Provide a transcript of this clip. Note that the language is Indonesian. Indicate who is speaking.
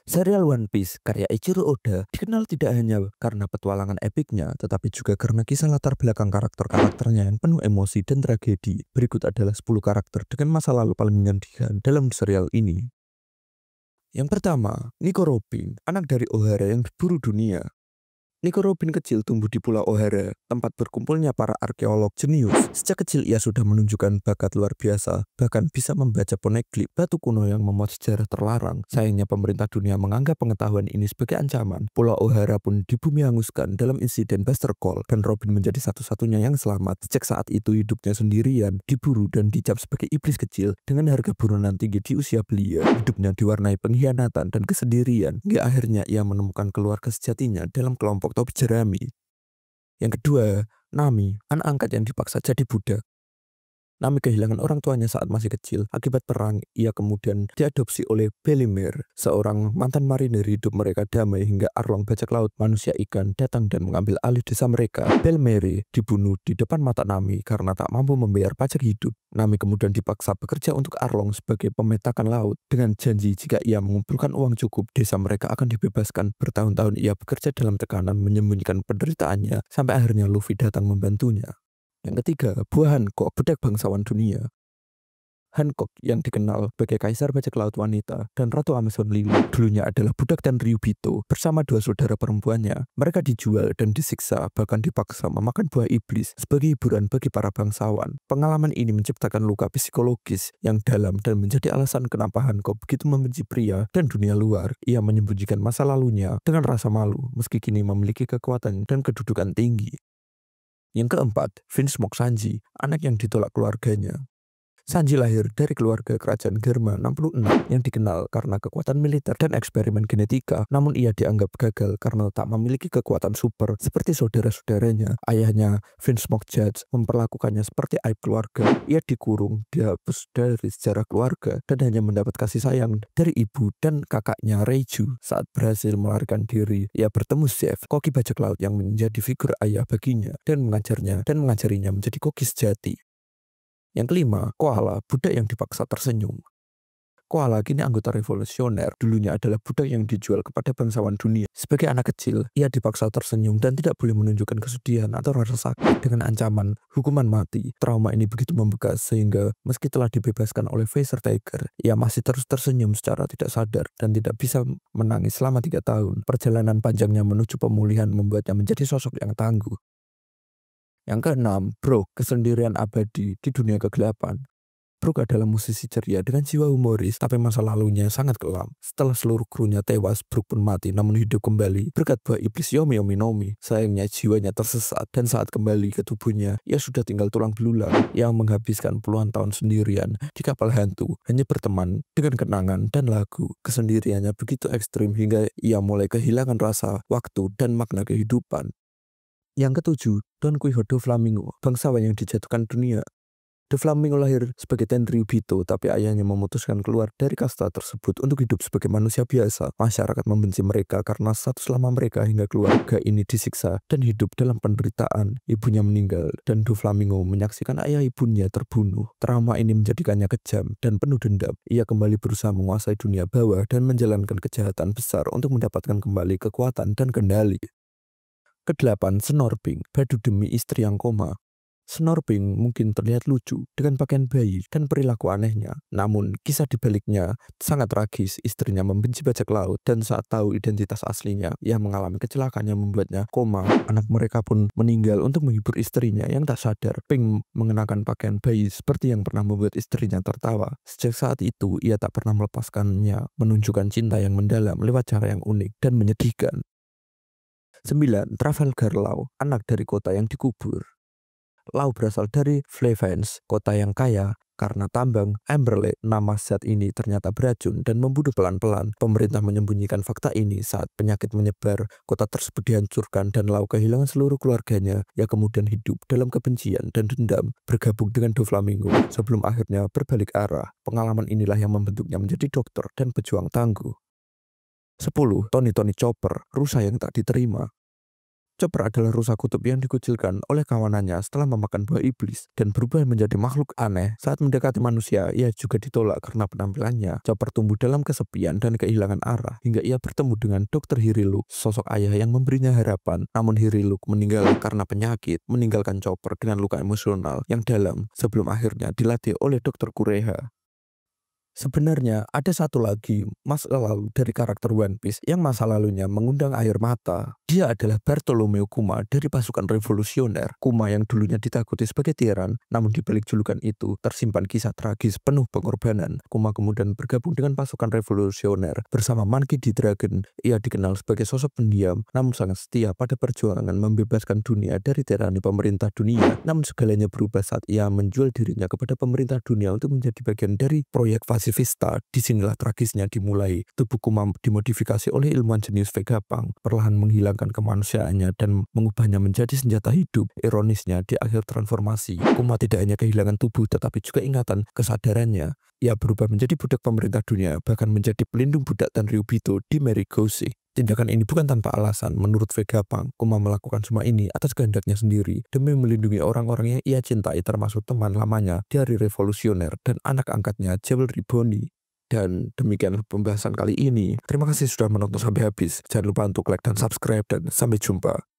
Speaker 1: Serial One Piece karya Eiichiro Oda dikenal tidak hanya karena petualangan epiknya, tetapi juga karena kisah latar belakang karakter-karakternya yang penuh emosi dan tragedi. Berikut adalah 10 karakter dengan masa lalu paling menyedihkan dalam serial ini. Yang pertama, Nico Robin, anak dari Ohara yang berburu dunia. Nico Robin kecil tumbuh di Pulau Ohara, tempat berkumpulnya para arkeolog jenius. Sejak kecil ia sudah menunjukkan bakat luar biasa, bahkan bisa membaca poneglyph batu kuno yang memuat sejarah terlarang. Sayangnya pemerintah dunia menganggap pengetahuan ini sebagai ancaman. Pulau Ohara pun dibumi hanguskan dalam insiden Buster Call, dan Robin menjadi satu-satunya yang selamat. Sejak saat itu hidupnya sendirian, diburu dan dicap sebagai iblis kecil dengan harga buronan tinggi di usia belia. Hidupnya diwarnai pengkhianatan dan kesendirian, hingga akhirnya ia menemukan keluarga sejatinya dalam kelompok topi jerami. Yang kedua, Nami, anak angkat yang dipaksa jadi budak. Nami kehilangan orang tuanya saat masih kecil. Akibat perang, ia kemudian diadopsi oleh Bellemere, seorang mantan marinir. Hidup mereka damai hingga Arlong bajak laut manusia ikan datang dan mengambil alih desa mereka. Bellemere dibunuh di depan mata Nami karena tak mampu membayar pajak hidup. Nami kemudian dipaksa bekerja untuk Arlong sebagai pemetakan laut dengan janji jika ia mengumpulkan uang cukup, desa mereka akan dibebaskan. Bertahun-tahun ia bekerja dalam tekanan menyembunyikan penderitaannya sampai akhirnya Luffy datang membantunya. Yang ketiga, buah Hancock, budak bangsawan dunia. Hancock yang dikenal sebagai kaisar bajak laut wanita dan ratu Amazon Lily dulunya adalah budak Tenryubito bersama dua saudara perempuannya. Mereka dijual dan disiksa, bahkan dipaksa memakan buah iblis sebagai hiburan bagi para bangsawan. Pengalaman ini menciptakan luka psikologis yang dalam dan menjadi alasan kenapa Hancock begitu membenci pria dan dunia luar. Ia menyembunyikan masa lalunya dengan rasa malu meski kini memiliki kekuatan dan kedudukan tinggi. Yang keempat, Vinsmoke Sanji, anak yang ditolak keluarganya. Sanji lahir dari keluarga kerajaan Germa 66 yang dikenal karena kekuatan militer dan eksperimen genetika, namun ia dianggap gagal karena tak memiliki kekuatan super seperti saudara-saudaranya. Ayahnya, Vinsmoke Judge, memperlakukannya seperti aib keluarga. Ia dikurung, dihapus dari sejarah keluarga, dan hanya mendapat kasih sayang dari ibu dan kakaknya Reiju. Saat berhasil melarikan diri, ia bertemu Zeff, koki bajak laut yang menjadi figur ayah baginya dan mengajarinya menjadi koki sejati. Yang kelima, Koala, budak yang dipaksa tersenyum. Koala kini anggota revolusioner, dulunya adalah budak yang dijual kepada bangsawan dunia. Sebagai anak kecil, ia dipaksa tersenyum dan tidak boleh menunjukkan kesedihan atau rasa sakit dengan ancaman hukuman mati. Trauma ini begitu membekas sehingga meski telah dibebaskan oleh Phaser Tiger, ia masih terus tersenyum secara tidak sadar dan tidak bisa menangis selama 3 tahun. Perjalanan panjangnya menuju pemulihan membuatnya menjadi sosok yang tangguh. Yang keenam, Brook, kesendirian abadi di dunia kegelapan. Brook adalah musisi ceria dengan jiwa humoris, tapi masa lalunya sangat kelam. Setelah seluruh krunya tewas, Brook pun mati namun hidup kembali berkat buah iblis Yomi Yomi Nomi. Sayangnya jiwanya tersesat dan saat kembali ke tubuhnya, ia sudah tinggal tulang belulang yang menghabiskan puluhan tahun sendirian di kapal hantu, hanya berteman dengan kenangan dan lagu. Kesendiriannya begitu ekstrim hingga ia mulai kehilangan rasa, waktu, dan makna kehidupan. Yang ketujuh, Don Quixote Doflamingo, bangsawan yang dijatuhkan dunia. Doflamingo lahir sebagai Tenryubito, tapi ayahnya memutuskan keluar dari kasta tersebut untuk hidup sebagai manusia biasa. Masyarakat membenci mereka karena status lama mereka hingga keluarga ini disiksa dan hidup dalam penderitaan. Ibunya meninggal dan Doflamingo menyaksikan ayah ibunya terbunuh. Trauma ini menjadikannya kejam dan penuh dendam. Ia kembali berusaha menguasai dunia bawah dan menjalankan kejahatan besar untuk mendapatkan kembali kekuatan dan kendali. Kedelapan, Snorping, badu demi istri yang koma. Snorping mungkin terlihat lucu dengan pakaian bayi dan perilaku anehnya. Namun, kisah di baliknya sangat tragis. Istrinya membenci bajak laut dan saat tahu identitas aslinya, ia mengalami kecelakaan yang membuatnya koma. Anak mereka pun meninggal untuk menghibur istrinya yang tak sadar. Pink mengenakan pakaian bayi seperti yang pernah membuat istrinya tertawa. Sejak saat itu, ia tak pernah melepaskannya, menunjukkan cinta yang mendalam lewat cara yang unik dan menyedihkan. 9. Trafalgar Law, anak dari kota yang dikubur. Law berasal dari Flevens, kota yang kaya. Karena tambang Amberley, nama zat ini ternyata beracun dan membunuh pelan-pelan. Pemerintah menyembunyikan fakta ini saat penyakit menyebar, kota tersebut dihancurkan dan Law kehilangan seluruh keluarganya. Ia kemudian hidup dalam kebencian dan dendam, bergabung dengan Doflamingo sebelum akhirnya berbalik arah. Pengalaman inilah yang membentuknya menjadi dokter dan pejuang tangguh. 10. Tony Chopper, rusa yang tak diterima. Chopper adalah rusa kutub yang dikucilkan oleh kawanannya setelah memakan buah iblis dan berubah menjadi makhluk aneh. Saat mendekati manusia, ia juga ditolak karena penampilannya. Chopper tumbuh dalam kesepian dan kehilangan arah hingga ia bertemu dengan Dr. Hiriluk, sosok ayah yang memberinya harapan. Namun Hiriluk meninggal karena penyakit, meninggalkan Chopper dengan luka emosional yang dalam sebelum akhirnya dilatih oleh Dr. Kureha. Sebenarnya ada satu lagi masa lalu dari karakter One Piece yang masa lalunya mengundang air mata. Dia adalah Bartolomeo Kuma dari pasukan revolusioner. Kuma yang dulunya ditakuti sebagai tiran, namun di balik julukan itu tersimpan kisah tragis penuh pengorbanan. Kuma kemudian bergabung dengan pasukan revolusioner bersama Monkey D. Dragon. Ia dikenal sebagai sosok pendiam, namun sangat setia pada perjuangan membebaskan dunia dari tirani pemerintah dunia. Namun segalanya berubah saat ia menjual dirinya kepada pemerintah dunia untuk menjadi bagian dari proyek pasifista. Disinilah tragisnya dimulai. Tubuh Kuma dimodifikasi oleh ilmuwan jenius Vegapunk, perlahan menghilangkan kemanusiaannya dan mengubahnya menjadi senjata hidup. Ironisnya, di akhir transformasi, Kuma tidak hanya kehilangan tubuh tetapi juga ingatan kesadarannya. Ia berubah menjadi budak pemerintah dunia, bahkan menjadi pelindung budak dan Ryubito di Merigose. Tindakan ini bukan tanpa alasan. Menurut Vegapunk, Kuma melakukan semua ini atas kehendaknya sendiri demi melindungi orang-orang yang ia cintai, termasuk teman lamanya di hari revolusioner dan anak angkatnya Jewelry Bony. Dan demikian pembahasan kali ini. Terima kasih sudah menonton sampai habis. Jangan lupa untuk like dan subscribe dan sampai jumpa.